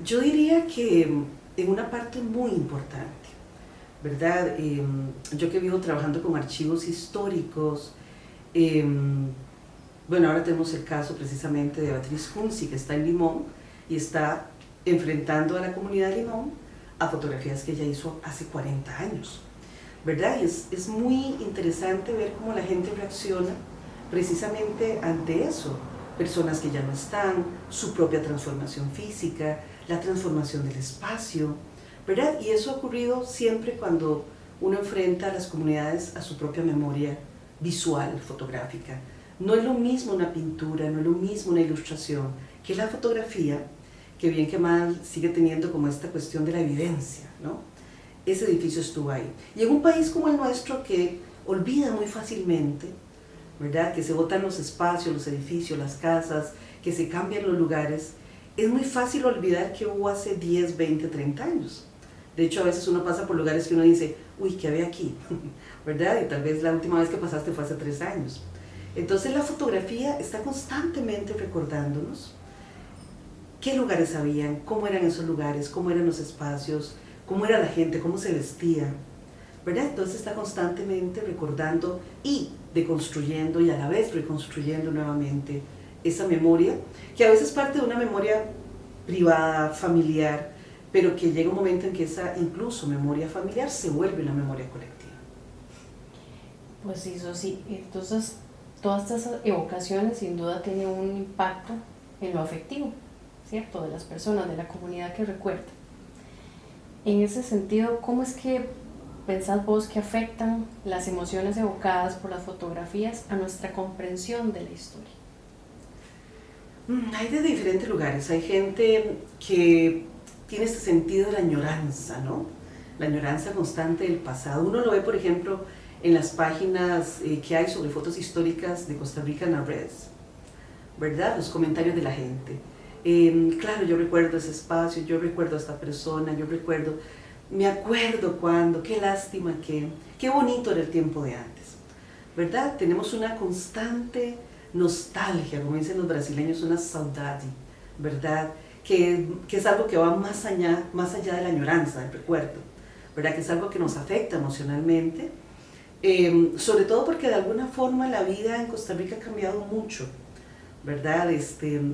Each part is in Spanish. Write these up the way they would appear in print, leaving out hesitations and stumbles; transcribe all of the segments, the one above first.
Yo diría que en una parte muy importante, ¿verdad? Yo que vivo trabajando con archivos históricos, bueno, ahora tenemos el caso precisamente de Beatriz Kunzi, que está en Limón y está enfrentando a la comunidad de Limón a fotografías que ella hizo hace 40 años, ¿verdad? Y es muy interesante ver cómo la gente reacciona precisamente ante eso. Personas que ya no están, su propia transformación física, la transformación del espacio, ¿verdad? Y eso ha ocurrido siempre cuando uno enfrenta a las comunidades a su propia memoria visual, fotográfica. No es lo mismo una pintura, no es lo mismo una ilustración que la fotografía, que bien que mal sigue teniendo como esta cuestión de la evidencia, ¿no? Ese edificio estuvo ahí. Y en un país como el nuestro que olvida muy fácilmente, ¿verdad? Que se botan los espacios, los edificios, las casas, que se cambian los lugares, es muy fácil olvidar que hubo hace 10, 20, 30 años. De hecho, a veces uno pasa por lugares que uno dice, uy, ¿qué había aquí? ¿Verdad? Y tal vez la última vez que pasaste fue hace 3 años. Entonces la fotografía está constantemente recordándonos qué lugares habían, cómo eran esos lugares, cómo eran los espacios, cómo era la gente, cómo se vestía, ¿verdad? Entonces está constantemente recordando y deconstruyendo y a la vez reconstruyendo nuevamente esa memoria, que a veces parte de una memoria privada, familiar, pero que llega un momento en que esa incluso memoria familiar se vuelve una memoria colectiva. Pues eso sí, entonces todas estas evocaciones sin duda tienen un impacto en lo afectivo, ¿cierto? De las personas, de la comunidad que recuerda. En ese sentido, ¿cómo es que pensás vos que afectan las emociones evocadas por las fotografías a nuestra comprensión de la historia? Hay de diferentes lugares, hay gente que tiene este sentido de la añoranza, ¿no? La añoranza constante del pasado. Uno lo ve, por ejemplo, en las páginas que hay sobre fotos históricas de Costa Rica en las redes, ¿verdad? Los comentarios de la gente. Claro, yo recuerdo ese espacio, yo recuerdo a esta persona, yo recuerdo, me acuerdo cuando, qué lástima que, qué bonito era el tiempo de antes, ¿verdad? Tenemos una constante nostalgia, como dicen los brasileños, una saudade, ¿verdad? Que es algo que va más allá de la añoranza, del recuerdo, ¿verdad? Que es algo que nos afecta emocionalmente, sobre todo porque de alguna forma la vida en Costa Rica ha cambiado mucho, ¿verdad?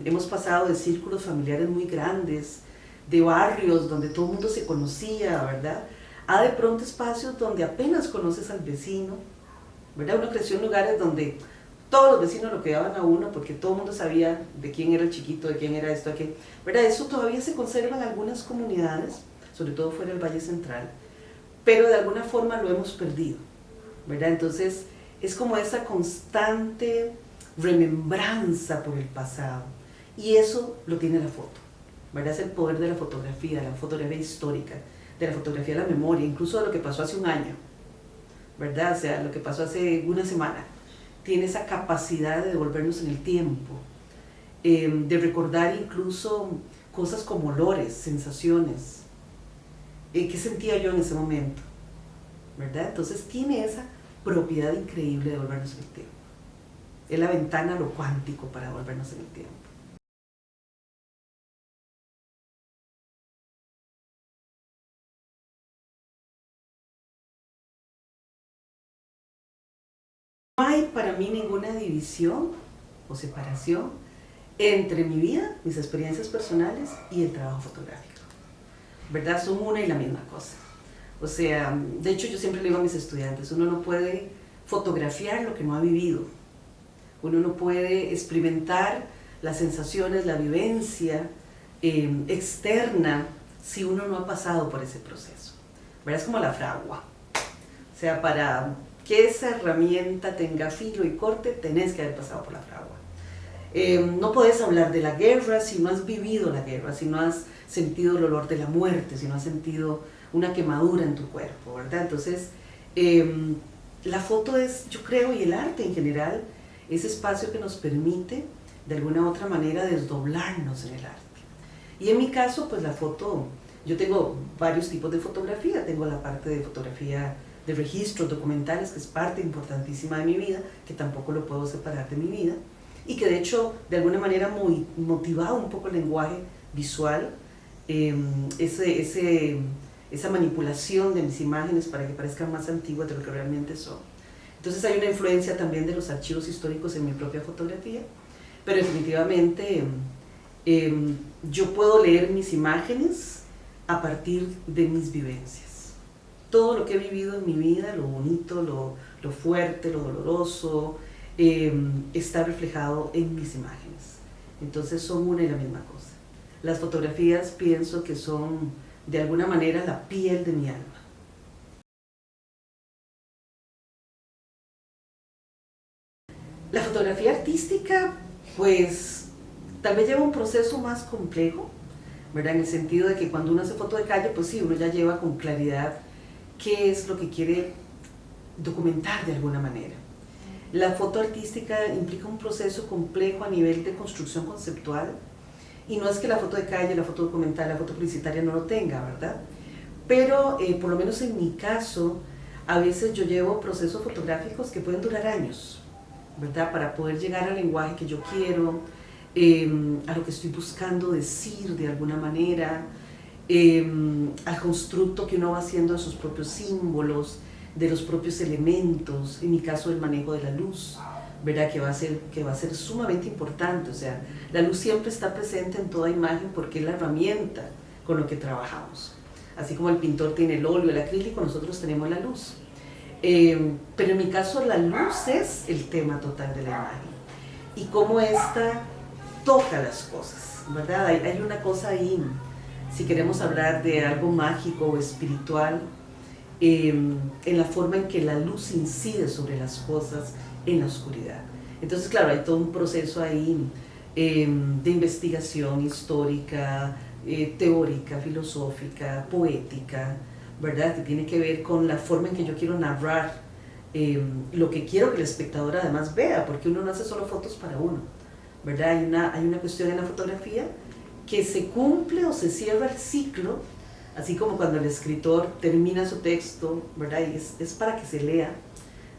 Hemos pasado de círculos familiares muy grandes, de barrios donde todo el mundo se conocía, ¿verdad? A de pronto espacios donde apenas conoces al vecino, ¿verdad? Uno creció en lugares donde todos los vecinos lo cuidaban a uno porque todo el mundo sabía de quién era el chiquito, de quién era esto, aquello, ¿verdad? Eso todavía se conserva en algunas comunidades, sobre todo fuera del Valle Central, pero de alguna forma lo hemos perdido, ¿verdad? Entonces es como esa constante remembranza por el pasado y eso lo tiene la foto, ¿verdad? Es el poder de la fotografía histórica, de la fotografía de la memoria, incluso de lo que pasó hace un año, ¿verdad? O sea, lo que pasó hace una semana, tiene esa capacidad de devolvernos en el tiempo, de recordar incluso cosas como olores, sensaciones, qué sentía yo en ese momento, ¿verdad? Entonces tiene esa propiedad increíble de devolvernos en el tiempo. Es la ventana a lo cuántico para devolvernos en el tiempo. No hay para mí ninguna división o separación entre mi vida, mis experiencias personales y el trabajo fotográfico, ¿verdad? Son una y la misma cosa. O sea, de hecho yo siempre le digo a mis estudiantes, uno no puede fotografiar lo que no ha vivido, uno no puede experimentar las sensaciones, la vivencia externa si uno no ha pasado por ese proceso, ¿verdad? Es como la fragua, o sea, para que esa herramienta tenga filo y corte, tenés que haber pasado por la fragua. No puedes hablar de la guerra si no has vivido la guerra, si no has sentido el olor de la muerte, si no has sentido una quemadura en tu cuerpo, ¿verdad? Entonces, la foto es, yo creo, y el arte en general, ese espacio que nos permite, de alguna u otra manera, desdoblarnos en el arte. Y en mi caso, pues la foto, yo tengo varios tipos de fotografía, tengo la parte de fotografía de registros documentales, que es parte importantísima de mi vida, que tampoco lo puedo separar de mi vida, y que de hecho, de alguna manera, motivado un poco el lenguaje visual, esa manipulación de mis imágenes para que parezcan más antiguas de lo que realmente son. Entonces hay una influencia también de los archivos históricos en mi propia fotografía, pero definitivamente yo puedo leer mis imágenes a partir de mis vivencias. Todo lo que he vivido en mi vida, lo bonito, lo fuerte, lo doloroso, está reflejado en mis imágenes. Entonces son una y la misma cosa. Las fotografías pienso que son de alguna manera la piel de mi alma. La fotografía artística, pues tal vez lleva un proceso más complejo, ¿verdad? En el sentido de que cuando uno hace foto de calle, pues sí, uno ya lleva con claridad qué es lo que quiere documentar de alguna manera. La foto artística implica un proceso complejo a nivel de construcción conceptual, y no es que la foto de calle, la foto documental, la foto publicitaria no lo tenga, ¿verdad? Pero por lo menos en mi caso, a veces yo llevo procesos fotográficos que pueden durar años, ¿verdad? Para poder llegar al lenguaje que yo quiero, a lo que estoy buscando decir de alguna manera, al constructo que uno va haciendo de sus propios símbolos, de los propios elementos, en mi caso el manejo de la luz, ¿verdad? Que va a ser sumamente importante. O sea, la luz siempre está presente en toda imagen porque es la herramienta con lo que trabajamos. Así como el pintor tiene el óleo, el acrílico, nosotros tenemos la luz. Pero en mi caso la luz es el tema total de la imagen y cómo esta toca las cosas, ¿verdad? Hay una cosa ahí, si queremos hablar de algo mágico o espiritual, en la forma en que la luz incide sobre las cosas en la oscuridad. Entonces, claro, hay todo un proceso ahí de investigación histórica, teórica, filosófica, poética, ¿verdad? Que tiene que ver con la forma en que yo quiero narrar lo que quiero que el espectador además vea, porque uno no hace solo fotos para uno, ¿verdad? Hay una cuestión en la fotografía que se cumple o se cierra el ciclo, así como cuando el escritor termina su texto, ¿verdad? Y es para que se lea,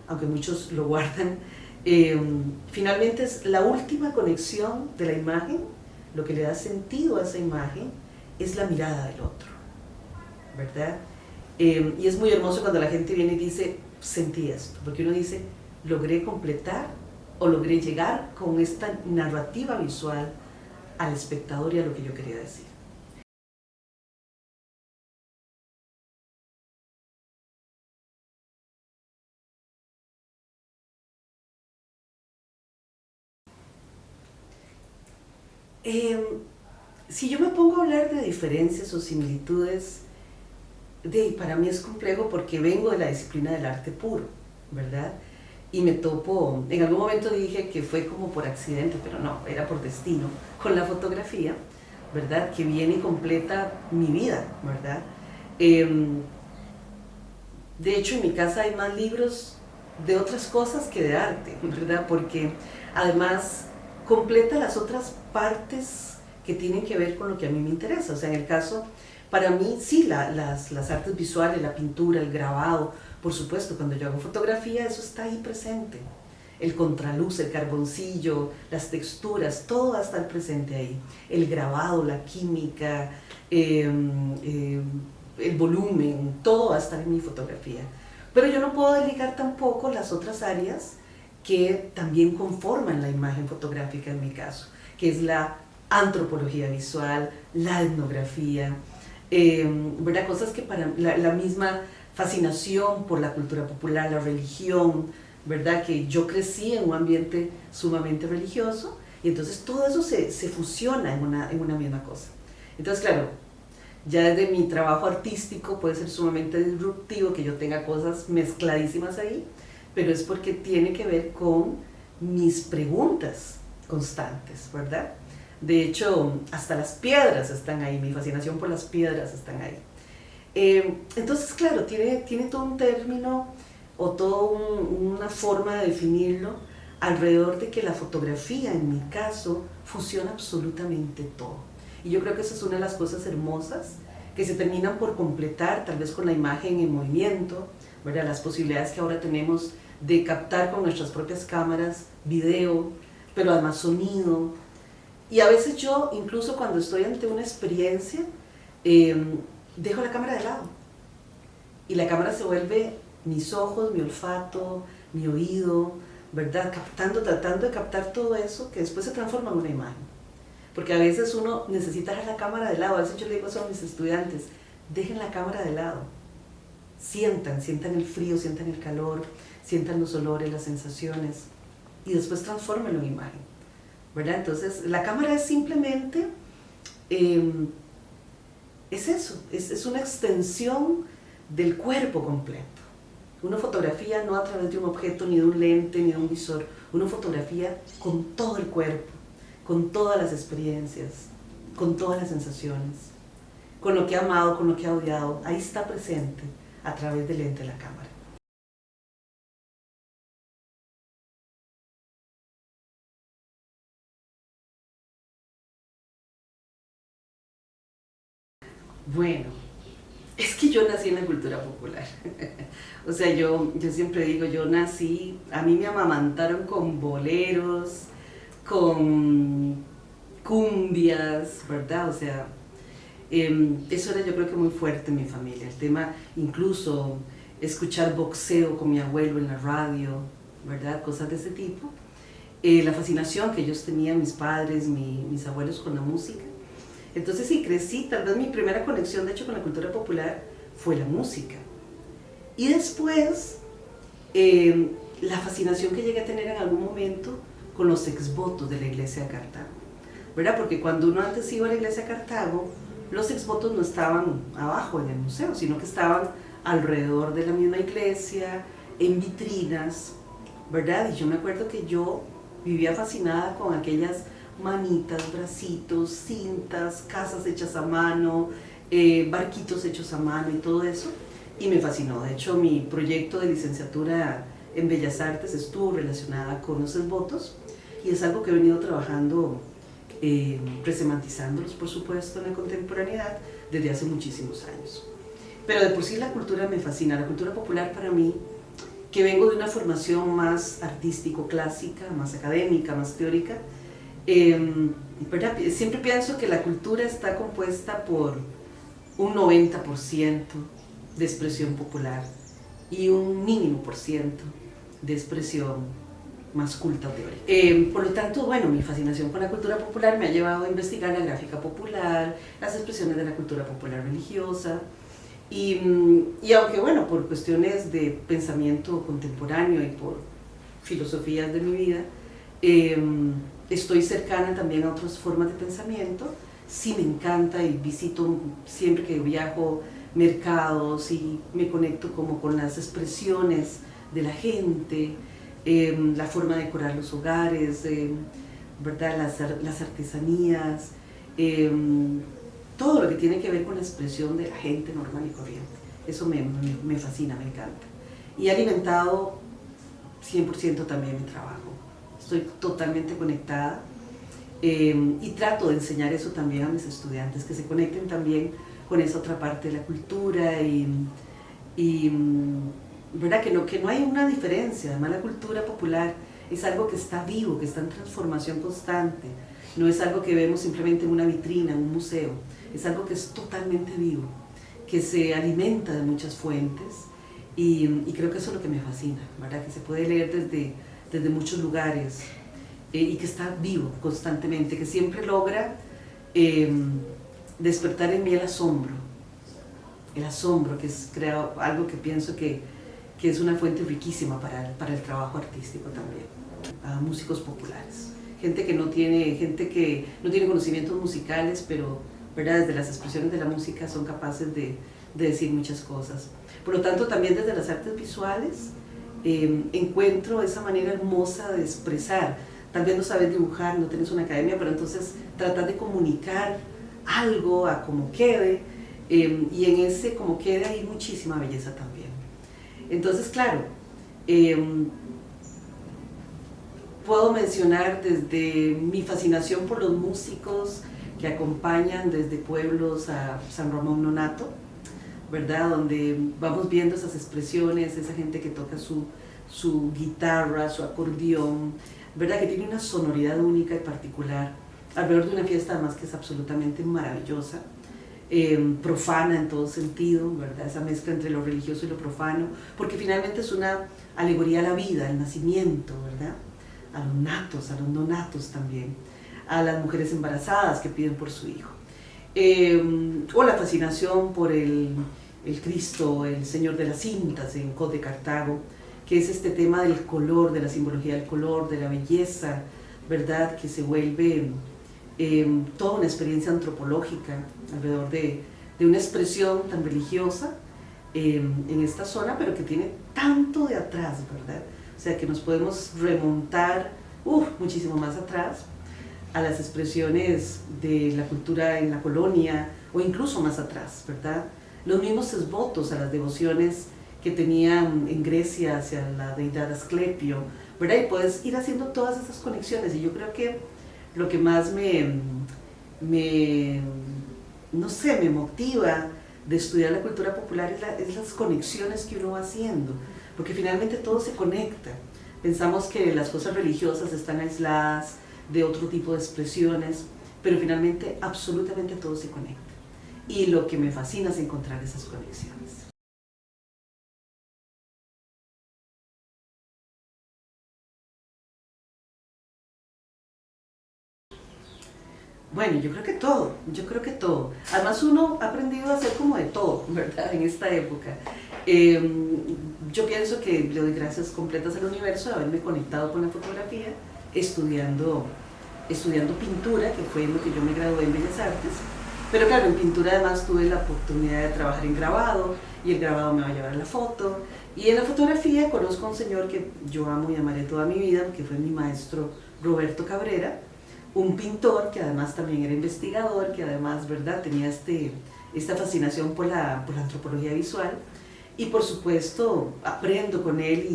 aunque muchos lo guardan. Finalmente es la última conexión de la imagen, lo que le da sentido a esa imagen es la mirada del otro, ¿verdad? Y es muy hermoso cuando la gente viene y dice, sentí esto, porque uno dice, logré completar o logré llegar con esta narrativa visual al espectador y a lo que yo quería decir. Si yo me pongo a hablar de diferencias o similitudes, para mí es complejo porque vengo de la disciplina del arte puro, ¿verdad? Y me topo, en algún momento dije que fue como por accidente, pero no, era por destino, con la fotografía, ¿verdad? Que viene y completa mi vida, ¿verdad? De hecho, en mi casa hay más libros de otras cosas que de arte, ¿verdad? Porque además completa las otras partes que tienen que ver con lo que a mí me interesa. O sea, en el caso, para mí, sí, las artes visuales, la pintura, el grabado, por supuesto, cuando yo hago fotografía, eso está ahí presente. El contraluz, el carboncillo, las texturas, todo va a estar presente ahí. El grabado, la química, el volumen, todo va a estar en mi fotografía. Pero yo no puedo desligar tampoco las otras áreas que también conforman la imagen fotográfica en mi caso, que es la antropología visual, la etnografía, ¿verdad? Cosas que para la misma fascinación por la cultura popular, la religión, ¿verdad? Que yo crecí en un ambiente sumamente religioso y entonces todo eso se fusiona en una misma cosa. Entonces, claro, ya desde mi trabajo artístico puede ser sumamente disruptivo que yo tenga cosas mezcladísimas ahí, pero es porque tiene que ver con mis preguntas constantes, ¿verdad? De hecho, hasta las piedras están ahí, mi fascinación por las piedras están ahí. Entonces, claro, tiene todo un término o toda una forma de definirlo alrededor de que la fotografía, en mi caso, fusiona absolutamente todo. Y yo creo que esa es una de las cosas hermosas que se terminan por completar, tal vez con la imagen en movimiento, ¿verdad? Las posibilidades que ahora tenemos de captar con nuestras propias cámaras video, pero además sonido. Y a veces yo, incluso cuando estoy ante una experiencia, dejo la cámara de lado y la cámara se vuelve mis ojos, mi olfato, mi oído, ¿verdad? Tratando de captar todo eso que después se transforma en una imagen. Porque a veces uno necesita dejar la cámara de lado. A veces yo le digo eso a mis estudiantes: dejen la cámara de lado, sientan el frío, sientan el calor, sientan los olores, las sensaciones, y después transfórmenlo en imagen, ¿verdad? Entonces la cámara es simplemente, es eso, es una extensión del cuerpo completo. Uno fotografía no a través de un objeto, ni de un lente, ni de un visor. Uno fotografía con todo el cuerpo, con todas las experiencias, con todas las sensaciones, con lo que ha amado, con lo que ha odiado. Ahí está presente a través del lente de la cámara. Bueno, es que yo nací en la cultura popular. O sea, yo siempre digo, yo nací, a mí me amamantaron con boleros, con cumbias, ¿verdad? O sea, eso era, yo creo que muy fuerte en mi familia. El tema, incluso escuchar boxeo con mi abuelo en la radio, ¿verdad? Cosas de ese tipo. La fascinación que ellos tenían, mis padres, mis abuelos, con la música. Entonces sí, crecí, tal vez mi primera conexión de hecho con la cultura popular fue la música. Y después, la fascinación que llegué a tener en algún momento con los exvotos de la iglesia de Cartago, ¿verdad? Porque cuando uno antes iba a la iglesia de Cartago, los exvotos no estaban abajo en el museo, sino que estaban alrededor de la misma iglesia, en vitrinas, ¿verdad? Y yo me acuerdo que yo vivía fascinada con aquellas manitas, bracitos, cintas, casas hechas a mano, barquitos hechos a mano y todo eso, y me fascinó. De hecho, mi proyecto de licenciatura en Bellas Artes estuvo relacionada con los esbotos, y es algo que he venido trabajando, resemantizándolos, por supuesto, en la contemporaneidad desde hace muchísimos años. Pero de por sí la cultura me fascina. La cultura popular para mí, que vengo de una formación más artístico-clásica, más académica, más teórica, ¿verdad? Siempre pienso que la cultura está compuesta por un 90% de expresión popular y un mínimo por ciento de expresión más culta o teórica. Por lo tanto, bueno, mi fascinación con la cultura popular me ha llevado a investigar la gráfica popular, las expresiones de la cultura popular religiosa, y aunque, bueno, por cuestiones de pensamiento contemporáneo y por filosofías de mi vida, estoy cercana también a otras formas de pensamiento. Sí me encanta y visito siempre que viajo mercados y me conecto como con las expresiones de la gente, la forma de decorar los hogares, ¿verdad? Las artesanías, todo lo que tiene que ver con la expresión de la gente normal y corriente. Eso me fascina, me encanta. Y ha alimentado 100% también mi trabajo. Estoy totalmente conectada, y trato de enseñar eso también a mis estudiantes, que se conecten también con esa otra parte de la cultura, y ¿verdad? Que no hay una diferencia. Además, la cultura popular es algo que está vivo, que está en transformación constante. No es algo que vemos simplemente en una vitrina, en un museo. Es algo que es totalmente vivo, que se alimenta de muchas fuentes, y creo que eso es lo que me fascina, ¿verdad? Que se puede leer desde muchos lugares, y que está vivo constantemente, que siempre logra despertar en mí el asombro, que es algo que pienso que es una fuente riquísima para el trabajo artístico también. A músicos populares, gente que no tiene conocimientos musicales, pero, ¿verdad? Desde las expresiones de la música son capaces de decir muchas cosas. Por lo tanto, también desde las artes visuales encuentro esa manera hermosa de expresar. Tal vez no sabes dibujar, no tienes una academia, pero entonces tratas de comunicar algo a como quede, y en ese como quede hay muchísima belleza también. Entonces, claro, puedo mencionar desde mi fascinación por los músicos que acompañan desde pueblos a San Ramón Nonato, ¿verdad? Donde vamos viendo esas expresiones, esa gente que toca su guitarra, su acordeón, ¿verdad? Que tiene una sonoridad única y particular, alrededor de una fiesta además que es absolutamente maravillosa. profana en todo sentido, ¿verdad? Esa mezcla entre lo religioso y lo profano, porque finalmente es una alegoría a la vida, al nacimiento, ¿verdad? A los natos, a los no natos también, a las mujeres embarazadas que piden por su hijo. O la fascinación por el Cristo, el Señor de las cintas en Cod de Cartago, que es este tema del color, de la simbología del color, de la belleza, ¿verdad? Que se vuelve toda una experiencia antropológica alrededor de una expresión tan religiosa en esta zona, pero que tiene tanto de atrás, ¿verdad? O sea, que nos podemos remontar muchísimo más atrás a las expresiones de la cultura en la colonia, o incluso más atrás, ¿verdad? Los mismos esbotos a las devociones que tenían en Grecia hacia la deidad Asclepio, ¿verdad? Y puedes ir haciendo todas esas conexiones, y yo creo que lo que más no sé, me motiva de estudiar la cultura popular es las conexiones que uno va haciendo, porque finalmente todo se conecta. Pensamos que las cosas religiosas están aisladas de otro tipo de expresiones, pero finalmente absolutamente todo se conecta. Y lo que me fascina es encontrar esas conexiones. Bueno, yo creo que todo. Además uno ha aprendido a hacer como de todo, ¿verdad? En esta época. Yo pienso que le doy gracias completas al universo de haberme conectado con la fotografía, estudiando pintura, que fue en lo que yo me gradué en Bellas Artes. Pero claro, en pintura además tuve la oportunidad de trabajar en grabado, y el grabado me va a llevar a la foto. Y en la fotografía conozco a un señor que yo amo y amaré toda mi vida, que fue mi maestro Roberto Cabrera, un pintor que además también era investigador, que además, ¿verdad?, tenía esta fascinación por la antropología visual, y por supuesto aprendo con él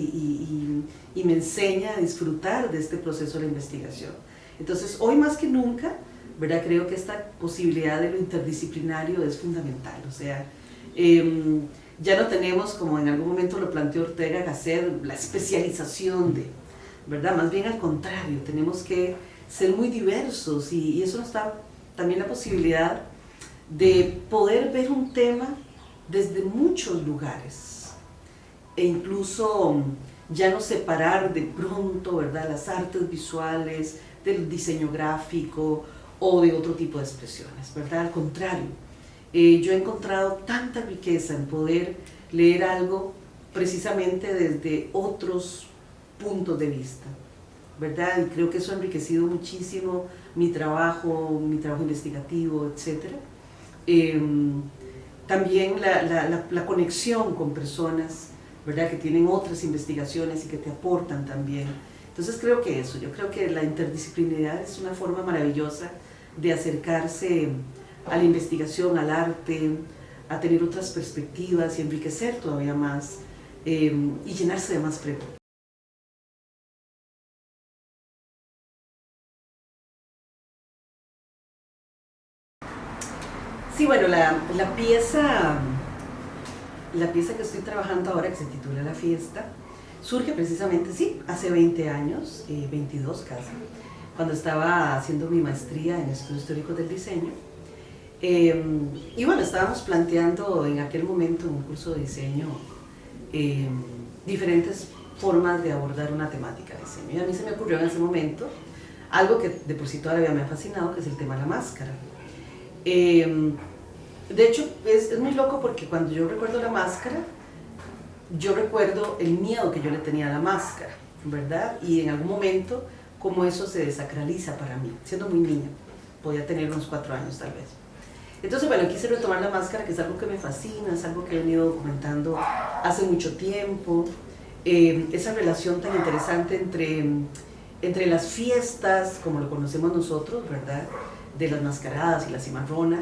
y me enseña a disfrutar de este proceso de la investigación. Entonces, hoy más que nunca, ¿verdad?, creo que esta posibilidad de lo interdisciplinario es fundamental. O sea, ya no tenemos, como en algún momento lo planteó Ortega Gasset, la especialización ¿verdad? Más bien al contrario, tenemos que ser muy diversos, y eso nos da también la posibilidad de poder ver un tema desde muchos lugares, e incluso ya no separar de pronto, ¿verdad?, las artes visuales del diseño gráfico o de otro tipo de expresiones, ¿verdad? Al contrario, yo he encontrado tanta riqueza en poder leer algo precisamente desde otros puntos de vista, ¿verdad? Y creo que eso ha enriquecido muchísimo mi trabajo investigativo, etc. También la conexión con personas, ¿verdad?, que tienen otras investigaciones y que te aportan también. Entonces creo que yo creo que la interdisciplinaridad es una forma maravillosa de acercarse a la investigación, al arte, a tener otras perspectivas y enriquecer todavía más y llenarse de más preguntas. Sí, bueno, la pieza que estoy trabajando ahora, que se titula La Fiesta, surge precisamente, sí, hace 20 años, 22 casi, cuando estaba haciendo mi maestría en Estudios Teóricos del Diseño. Y bueno, estábamos planteando en aquel momento en un curso de diseño diferentes formas de abordar una temática de diseño. Y a mí se me ocurrió en ese momento algo que de por sí todavía me ha fascinado, que es el tema de la máscara. De hecho, es muy loco porque cuando yo recuerdo la máscara, yo recuerdo el miedo que yo le tenía a la máscara, ¿verdad? Y en algún momento, cómo eso se desacraliza para mí, siendo muy niña, podía tener unos 4 años tal vez. Entonces, bueno, quise retomar la máscara, que es algo que me fascina, es algo que he venido documentando hace mucho tiempo, esa relación tan interesante entre las fiestas, como lo conocemos nosotros, ¿verdad?, de las mascaradas y la cimarrona,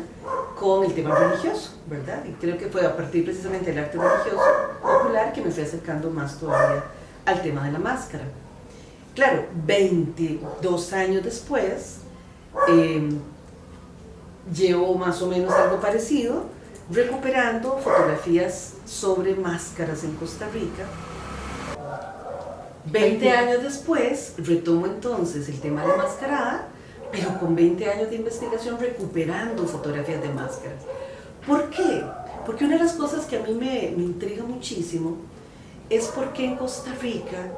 con el tema religioso, ¿verdad? Y creo que fue a partir precisamente del arte religioso popular que me fui acercando más todavía al tema de la máscara. Claro, 22 años después, llevo más o menos algo parecido, recuperando fotografías sobre máscaras en Costa Rica. 20 años después, retomo entonces el tema de la mascarada, pero con 20 años de investigación recuperando fotografías de máscaras. ¿Por qué? Porque una de las cosas que a mí me intriga muchísimo es por qué en Costa Rica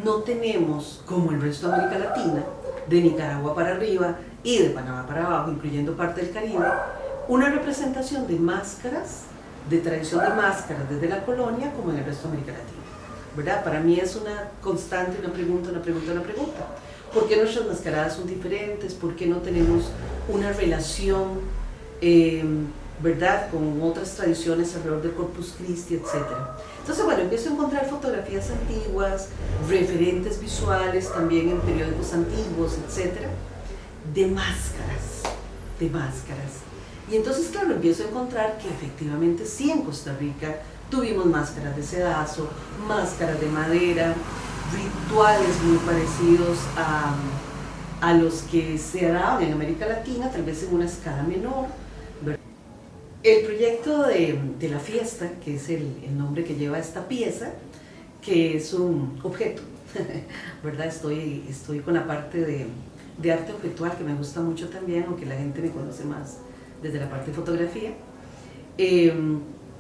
no tenemos, como el resto de América Latina, de Nicaragua para arriba y de Panamá para abajo, incluyendo parte del Caribe, una representación de máscaras, de tradición de máscaras desde la colonia como en el resto de América Latina. ¿Verdad? Para mí es una constante, una pregunta. ¿Por qué nuestras mascaradas son diferentes? ¿Por qué no tenemos una relación, verdad, con otras tradiciones alrededor del Corpus Christi, etcétera? Entonces, bueno, empiezo a encontrar fotografías antiguas, referentes visuales también en periódicos antiguos, etcétera, de máscaras, de máscaras. Y entonces, claro, empiezo a encontrar que efectivamente sí en Costa Rica tuvimos máscaras de sedazo, máscaras de madera, rituales muy parecidos a los que se daban en América Latina, tal vez en una escala menor. El proyecto de la fiesta, que es el nombre que lleva esta pieza, que es un objeto, ¿verdad? Estoy con la parte de arte objetual que me gusta mucho también, aunque la gente me conoce más desde la parte de fotografía.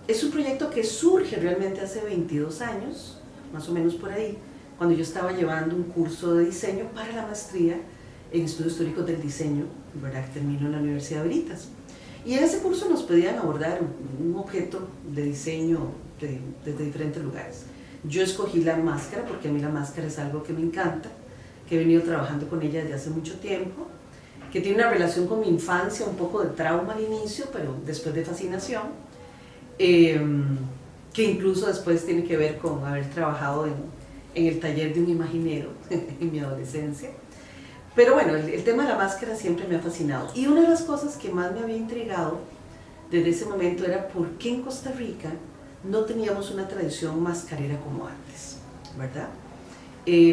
Es un proyecto que surge realmente hace 22 años, más o menos por ahí, cuando yo estaba llevando un curso de diseño para la maestría en estudios históricos del diseño, ¿verdad? Que termino en la Universidad de Veritas. Y en ese curso nos pedían abordar un objeto de diseño desde diferentes lugares. Yo escogí la máscara porque a mí la máscara es algo que me encanta, que he venido trabajando con ella desde hace mucho tiempo, que tiene una relación con mi infancia, un poco de trauma al inicio, pero después de fascinación. Que incluso después tiene que ver con haber trabajado en el taller de un imaginero en mi adolescencia. Pero bueno, el tema de la máscara siempre me ha fascinado. Y una de las cosas que más me había intrigado desde ese momento era por qué en Costa Rica no teníamos una tradición mascarera como antes, ¿verdad?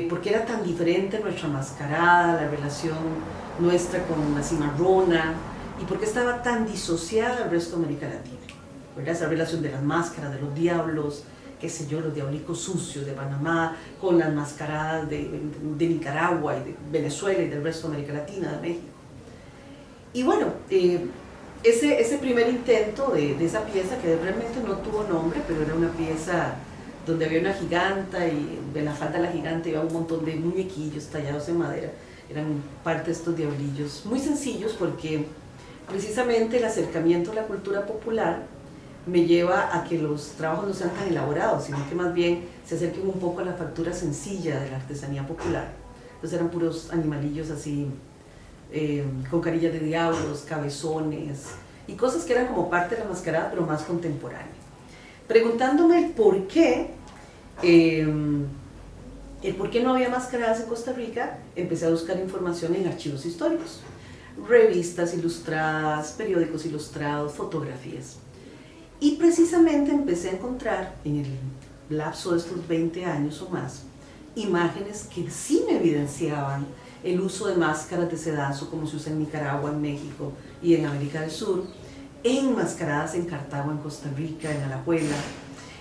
¿Por qué era tan diferente nuestra mascarada, la relación nuestra con la cimarrona? ¿Y por qué estaba tan disociada del resto de América Latina? ¿Verdad? Esa relación de las máscaras, de los diablos, qué sé yo, los diablicos sucios de Panamá, con las mascaradas de Nicaragua y de Venezuela y del resto de América Latina, de México. Y bueno, ese primer intento de esa pieza, que realmente no tuvo nombre, pero era una pieza donde había una giganta y en la falda de la giganta iba un montón de muñequillos tallados en madera, eran parte de estos diablillos, muy sencillos porque precisamente el acercamiento a la cultura popular me lleva a que los trabajos no sean tan elaborados, sino que más bien se acerquen un poco a la factura sencilla de la artesanía popular. Entonces eran puros animalillos así, con carillas de diablos, cabezones, y cosas que eran como parte de la mascarada, pero más contemporánea. Preguntándome el por qué no había mascaradas en Costa Rica, empecé a buscar información en archivos históricos, revistas ilustradas, periódicos ilustrados, fotografías. Y precisamente empecé a encontrar en el lapso de estos 20 años o más imágenes que sí me evidenciaban el uso de máscaras de sedazo como se usa en Nicaragua, en México y en América del Sur, enmascaradas en Cartago, en Costa Rica, en Alajuela.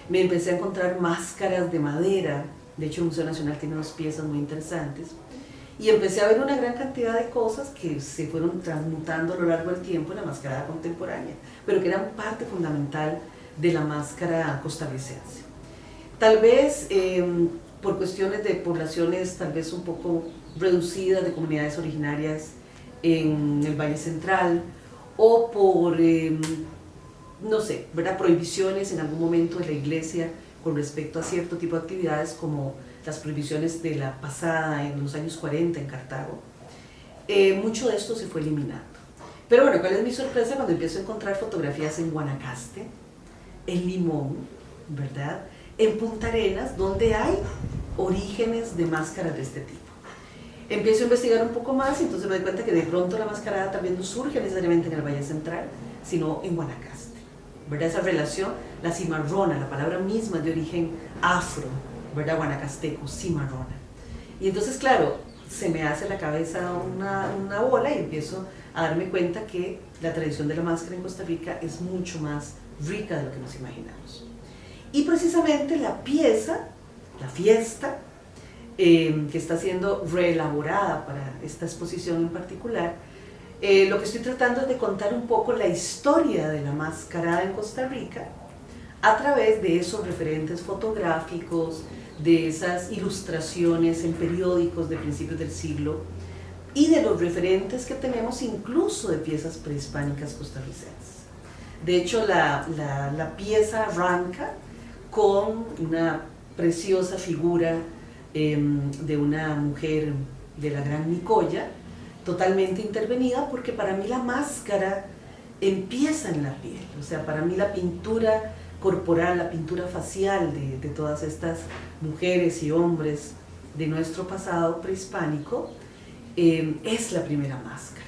Me empecé a encontrar máscaras de madera, de hecho el Museo Nacional tiene dos piezas muy interesantes, y empecé a ver una gran cantidad de cosas que se fueron transmutando a lo largo del tiempo en la mascarada contemporánea, pero que eran parte fundamental de la máscara costarricense. Tal vez por cuestiones de poblaciones tal vez un poco reducidas, de comunidades originarias en el Valle Central, o por, no sé, ¿verdad? Prohibiciones en algún momento de la iglesia con respecto a cierto tipo de actividades como las prohibiciones de la pasada en los años 40 en Cartago, mucho de esto se fue eliminando. Pero bueno, ¿cuál es mi sorpresa cuando empiezo a encontrar fotografías en Guanacaste, en Limón, ¿verdad? En Punta Arenas, donde hay orígenes de máscaras de este tipo. Empiezo a investigar un poco más y entonces me doy cuenta que de pronto la mascarada también no surge necesariamente en el Valle Central, sino en Guanacaste, ¿verdad? Esa relación, la cimarrona, la palabra misma de origen afro, ¿verdad? Guanacasteco, cimarrona. Y entonces, claro, se me hace la cabeza una bola y empiezo a darme cuenta que la tradición de la máscara en Costa Rica es mucho más rica de lo que nos imaginamos. Y precisamente la pieza, la fiesta, que está siendo reelaborada para esta exposición en particular, Lo que estoy tratando es de contar un poco la historia de la mascarada en Costa Rica a través de esos referentes fotográficos, de esas ilustraciones en periódicos de principios del siglo y de los referentes que tenemos incluso de piezas prehispánicas costarricenses. De hecho, la pieza arranca con una preciosa figura de una mujer de la Gran Nicoya, totalmente intervenida, porque para mí la máscara empieza en la piel. O sea, para mí la pintura corporal, la pintura facial de todas estas mujeres y hombres de nuestro pasado prehispánico es la primera máscara.